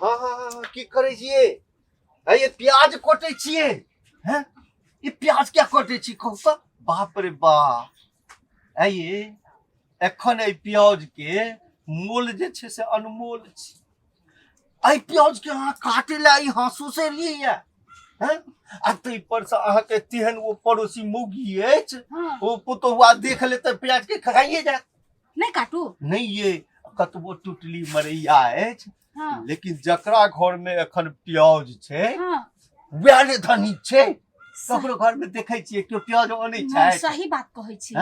हाँ हाँ हाँ की करे छिए ये प्याज कटे छिए हैं ये प्याज क्या कटे छी कहू तो बाप रे बाप ये एखन ए प्याज के मोल जे छे से अनमोल छी आई प्याज के अहाँ काटे ला ई हाँसू से लिए हैं आ तै पर से अहाँ के तेहन वो पड़ोसी मौगी अछि वो पुतोहुआ देख ले त प्याज के खाइए जाए नहीं काटू नहीं ये कतबो टुटली मरैया अछि लेकिन जकरा घर में एखन प्याज छै वैह ने धनी छै ककरो घर में देखे छिए केओ प्याज आनै छै सही बात कहै छी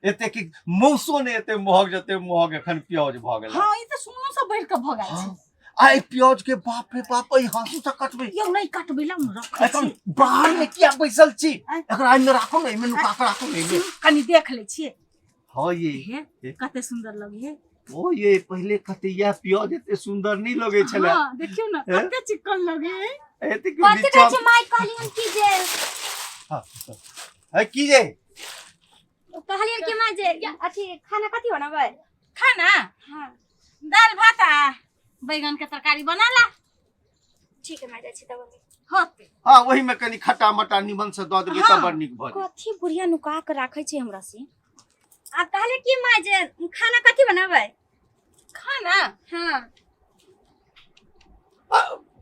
एते कि मौसो ने एते महग जते महग एखन प्याज भ गेल हां ई त सुनो से बढ़ के भ गेल छै आई प्याज के बाप रे बाप ई हाँसू से कटबे यौ नहीं कटबे ला रख छी बाहर में क्या बैसल छी एकरा में राखो नहीं में नुका के राखो नहीं कनी देख ले छी हां ये कते सुंदर लगे है ओ ये पहले कतिया प्याज एते सुंदर नहीं लगे छले हां देखियो ना कते चिकन लगे एते के कते कहै छै माय कहलियन की जे हां है की जे कहलियन की माय जे अथी खाना कथि बनाबै खाना हां दाल भात आ बैगन के तरकारी बनाला ठीक है माय जाय छी तब होते हां वही में कनी खट्टा मट्टा निमन से द देबे त बड़ निक भ कथि बुढ़िया नुका के राखै छै हमरा से आ कहले की माय जे खाना कथि बनाबै खाना हां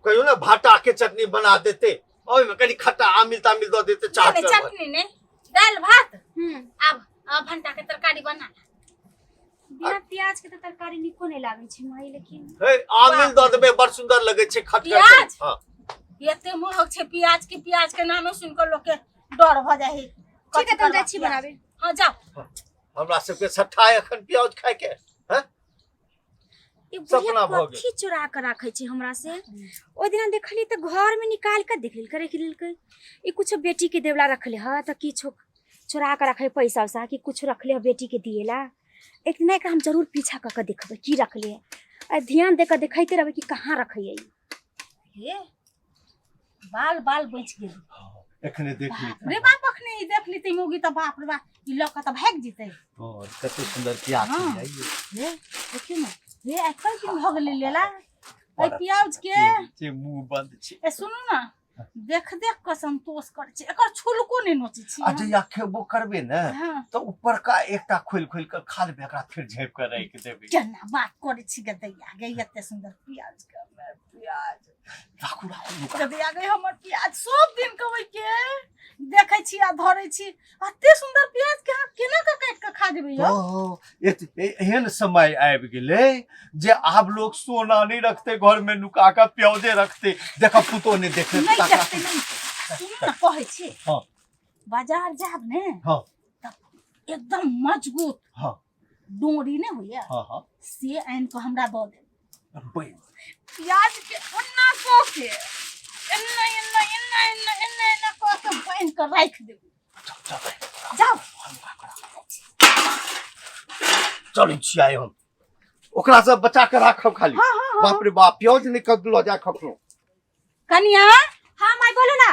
कहियो ना भाटा के चटनी बना देते ओय में कनी खट्टा आमिल तामिल द देते चाट नहीं चटनी नहीं दाल भात अब भंटा के तरकारी बनाला बिना प्याज के तरकारी निको नहीं लागे छै माय लेकिन हे आमिल द देबे बड़ सुंदर लगे छै खटखट प्याज हां एते महग छै प्याज के नाम सुन के लोग के डर भ जाय है ठीक है तुम जाय छी बनाबे हां जाओ हमरा सब के सट्ठा एखन प्याज खाय के हैं सपना भ गेल कथि चोरा के राखै छै हमरा से ओइ दिन देखली त घर में निकाल के देखल करे के ई कुछ बेटी के देवला रखले ह त किछो चोरा के रखे पैसा उसा कि कुछ रखले ह बेटी के दिएला एक दिन एकरा हम जरूर पीछा क के देखबै की रखले है ध्यान दे के देखैते रहबै कि कहां रखै है हे बाल बाल बच गेल एखने देख ली रे बाप अखने देख ली त मोगी त बाप रे बाप ई लोग त भाग जितै और कते सुंदर प्याज है ये देखियो ना रे अकल की भ गेल लेला ए प्याज के मुंह बंद छै ए सुनु ना देख देख के संतोष कर छै एकर छुलको नै नोचै छी अच्छा या खेबो करबे ना तो ऊपर का एकटा खोल खोल के खा लेबे एकरा फिर झेप के राख देबे केना बात करे छी गे दैया गे एते सुंदर प्याज के प्याज राखू दैया गे हमर प्याज सब दिन कबै के देखै छी आ धरै छी एते सुंदर प्याज के केना के काट के खा देबै यो एहन समय आबि गेलै जे आब लोग सोना नहीं रखते घर में नुका के प्याजे रखते देखा पुतो ने देखे नहीं देखते नहीं सुन ना कहै छी हां बाजार जाब ने हां एकदम मजबूत हां डोरी ने होया हां से आन के हमरा द दे प्याज के उन्ना को के इन्ना को के बन के राख दे जाओ चल छियै हम ओकरा सब बचा के राखब खाली बाप रे बाप प्याज नहीं कदलो जा खखनो कनिया हां माय बोलो ना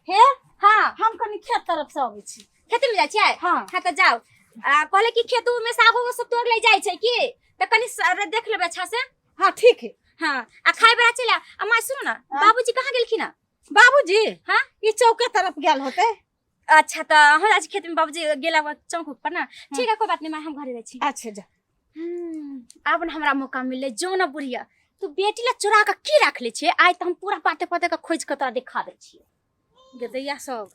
हे हां हम कनी खेत तरफ से आबै छी खेत में जाय छियै हां त जाओ कहले कि खेत में साग वो सब तोड़ ले जाय छै की त कनी देख लेबे अच्छा से हां ठीक है हां आ खाय बरा चला आ माय सुनो ना बाबूजी कहां गेलखिन ना बाबूजी हां ई चौके तरफ गेल होते अच्छा त हम आज खेत में बाबूजी गेला चौक पर ना ठीक है कोई बात नहीं माय हम घरे रहै छी अच्छा जा अब न हमरा मौका मिले जो ना बुढ़िया तू बेटी ला चुरा के की राख ले छे आज त हम पूरा पाटे पाटे का खोज के तोरा दिखा दे छी गे दैया सब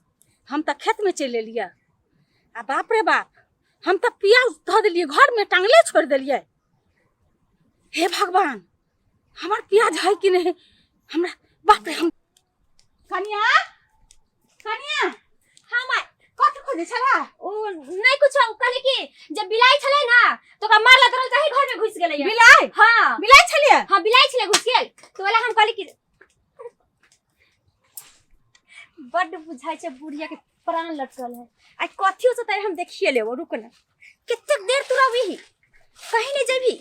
हम त खेत में चल लेलिए आ बाप रे बाप हम त प्याज ध देलिए घर में टांगले छोड़ देलिए हे भगवान हमार प्याज है कि नहीं हमरा बाप रे हम कनिया कनिया हां माय कथि खोजे छला ओ नहीं कुछ कहले कि जब बिलाई छले ना तो का मारला धरल जाही घर में घुस गेलै बिलाई हां बिलाई छलिए हां बिलाई छले घुस गेल तो वाला हम कहले कि बड बुझाई छै बुढ़िया के प्राण लटकल है आज कथियो से तै हम देखिए लेबो रुक ना कितने देर तू रहबी कहीं नहीं जेबी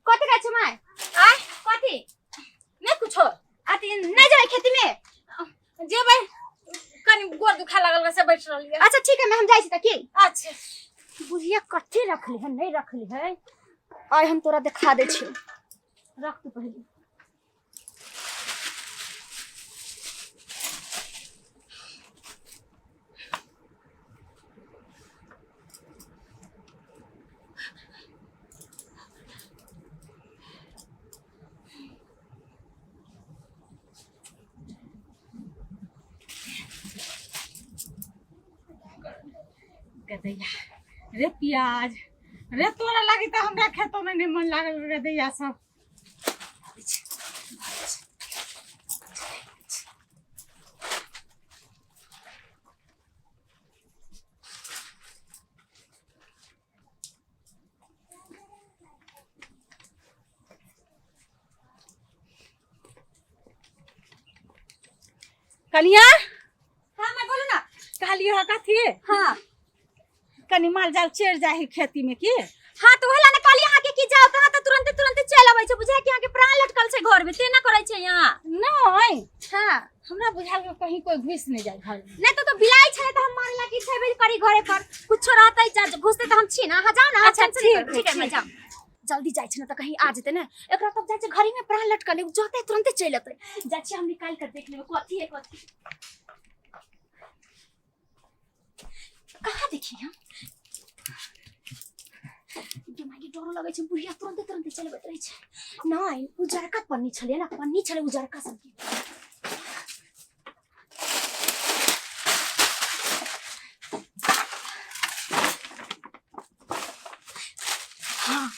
कथि का छै माय आ कथि नहीं कुछ आती नहीं जाए खेती में जेबै कनी गोर दुखा लागल से बैठ रहलिए अच्छा ठीक है मैं हम जाई छी त की अच्छा बुढ़िया कथि रखली है नहीं रखली है आज हम तोरा दिखा दे छी रख तू पहले। गदैया रे प्याज रे तोरा लगी तो हमरा खेतों में नहीं मन लागल गदैया सब। कलिया हाँ मैं बोलू ना। कहलियो कथी हाँ कनी माल जाल चढ़ जाही खेती में की। हाँ तो वही ना कहली यहाँ के की जाओ कहाँ तो तुरंत तुरंत चल आबै छै बुझाय कि यहाँ के प्राण लटकल छै घर में तेना करे छै यहाँ। नहीं हाँ हमरा बुझाल कि कहीं कोई घुस नहीं जाए घर में। नहीं तो बिलाई छै तो हम मानला कि छै करी घरे पर कुछ रहतै जा घुसते तो हम छी ना। हाँ जाओ ना। अच्छा, ठीक है मैं जाओ जल्दी जाय छै ना तो कहीं आ जेते ना एकरा तब जाय छै घरे में प्राण लटकल जोते तुरंत चल अतै जाय छी हम निकाल कर देख लेबै कथी है कथी कहाँ देखी हम मागी डरो लगे छै बुढ़िया तुरंत तुरंत चलबैत रहे छै। नहीं उजरका पन्नी छले ना पन्नी छले उजरका सब की। हाँ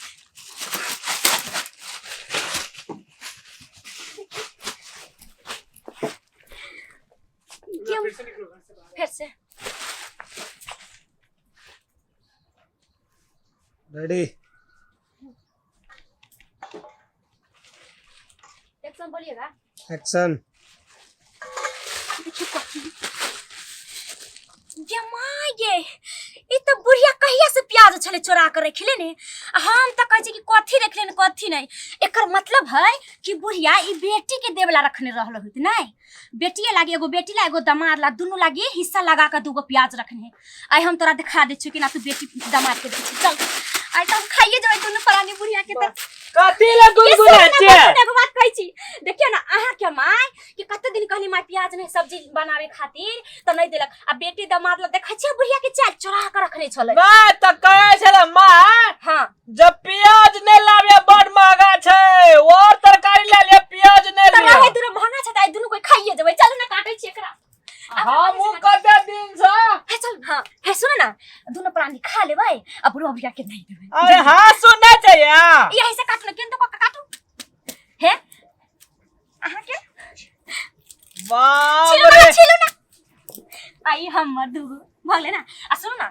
क्यों फिर से रेडी एक्शन बोलिएगा। एक्शन। ये ई तो बुढ़िया कहिया से प्याज छले चोरा कर रखले ने हम त कहै छी कि कथी रखले ने कथी नहीं एकर मतलब है कि बुढ़िया ई बेटी के देवला रखने रहल होत नहीं बेटिए लागी एगो बेटी ला एगो दामाद ला दुनु लागी हिस्सा लगा के दूगो प्याज रखने। आई हम तोरा दिखा दे छी कि ना तू बेटी दामाद के दे चल आई तो खाइए जबै दुनु परानी बुढ़िया के त कथी ला गुनगुना छै एगो बात कहै छी देखियो ना अहाँ के माय कि कते दिन कहली माय प्याज नहीं सब्जी बनावे खातिर त नहीं देलक आ बेटी दामाद ला देखै छी बुढ़िया के चाल चोरा के रखने छले। मां त कहै छले मां हां जब प्याज ने लावे बड़ महंगा छै और तरकारी ले ले प्याज ने ले रहे दुनु महंगा छै त आई दुनु कोई खाइए जबै चल ना काटै छी एकरा हम कते दिन से हे चल हां हे सुन ना दुनु प्राणी खा लेबै अब बुढ़िया भैया के नहीं देबै। अरे हां सुनना चाहिए यही से काट ले केन तो काटू हे अहाँ के बाप रे छिलो ना आई हमर दुगो भले ना आ सुन ना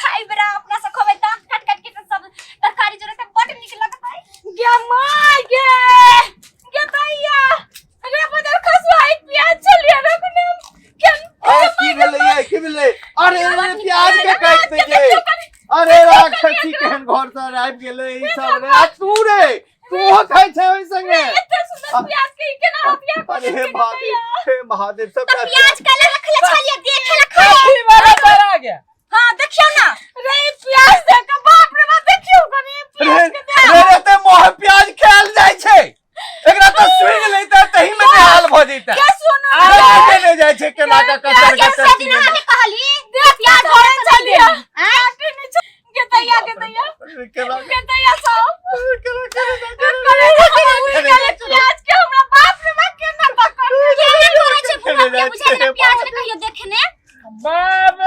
खाई बेरा अपना से खबै त काट काट के सब तरकारी जोरे त बड निक लगत है गे माय गे भैया अरे बदर खसवाई प्याज चलिए ना कोने अरे की भेलै अरे रे प्याज के काट दे जे अरे राक्षसी केहन घर से आबि गेलै ई सब रे आ तू रे तू खाइ छै ओइ संगे इतना सुंदर प्याज के केना हथिया अरे महादेव सब प्याज काला रखले छलिए देखे ला काफी बड़ा चला गया। हां देखियो ना रे प्याज देख के बाप रे बाप देखियो कनी प्याज के रे ते मोह प्याज खायल जाइ छै एकरा त स्विंग लैता तही में हाल भ जैता के सुनो अरे ले जाइ छै केना का कचर कचर दिन हमें कहली दे प्याज घर चल दिया आटे नीचे के दैया केना के दैया सब केना प्याज के हमरा बाप रे बाप केना तक करे छै बुढ़ा के बुझाय ना प्याज ने कहियो देखने बाप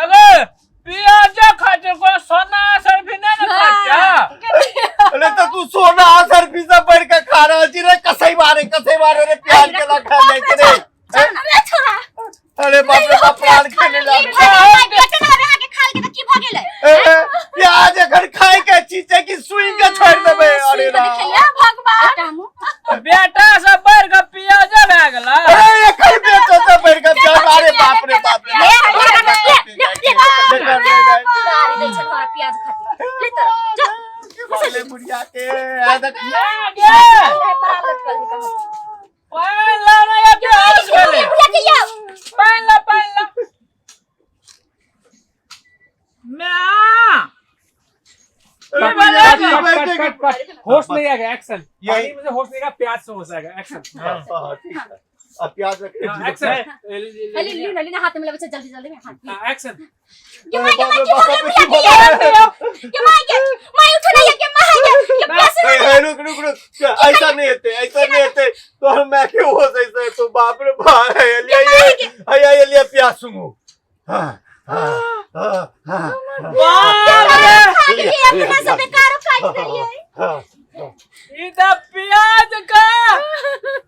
अरे प्याज खाते को सोना सर भी नहीं ना खाते अरे तो तू सोना असर पिज्जा पर के खा रहा छी रे कसई मारे रे प्याज के ला खा ले रे अरे छोरा अरे बाप रे बाप प्राण खेले ला बेटा ना आगे खा के त की भ गेलै प्याज अगर खाए के चीज है कि सुई के छोड़ देबे अरे देखिया भगवान बेटा सब बर का प्याज भे गेला अरे एकर बेटा सब बर के प्याज अरे बाप रे बाप प्याज खाती ले तो ले बुढ़िया के आ देख पहला ना प्याज गेले पहला मैं होश नहीं आएगा एक्शन यही- पानी में से होश नहीं आएगा प्याज से होश आएगा एक्शन हाँ, ठीक है अब प्याज रख एक्शन ले ना हाथ में लेवे जल्दी जल्दी में हाथ एक्शन के माई बाप रे के बाप, माई की बोला के माई उठ नहीं के माई के प्यास रुक ऐसा नहीं होते तो मैं क्यों हो सकता तो बाप रे बाप लिया प्याज सुनो हाँ अपना सब बेकार काट देलिए इधर प्याज का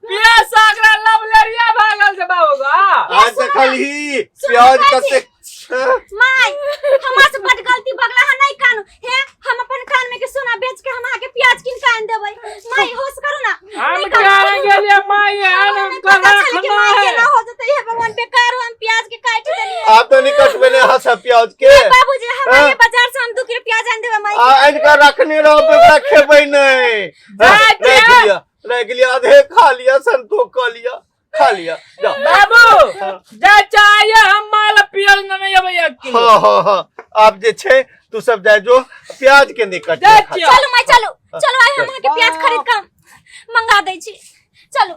प्याज सागरा लवलरिया भागल से बाबूगा आज खाली प्याज का से माई हमरा से बड़ गलती बगला है नहीं कानू हे हम अपन कान में के सोना बेच के हम आके प्याज किन कान देबै माई होश करू ना हम करेंगे ले माई हम पता चले कि करना माई के है ना हो जते है भगवान बेकार हम प्याज के काट देलिए आप तो नहीं कटबे ने हंसा प्याज के बाबूजी हमारे बाजार से हम 2 किलो प्याज आन देबै माई आ इनका रखने रहो बेटा खेबै नहीं रख लिया आधे खा लिया संतोष खा लिया जा बाबू जा चाहिए हम माल प्याज नहीं है भैया की हाँ आप जे छे तू सब जाए जो प्याज के निकट जा चलो माई चलो आई हम के प्याज खरीद के मंगा दै छी चलो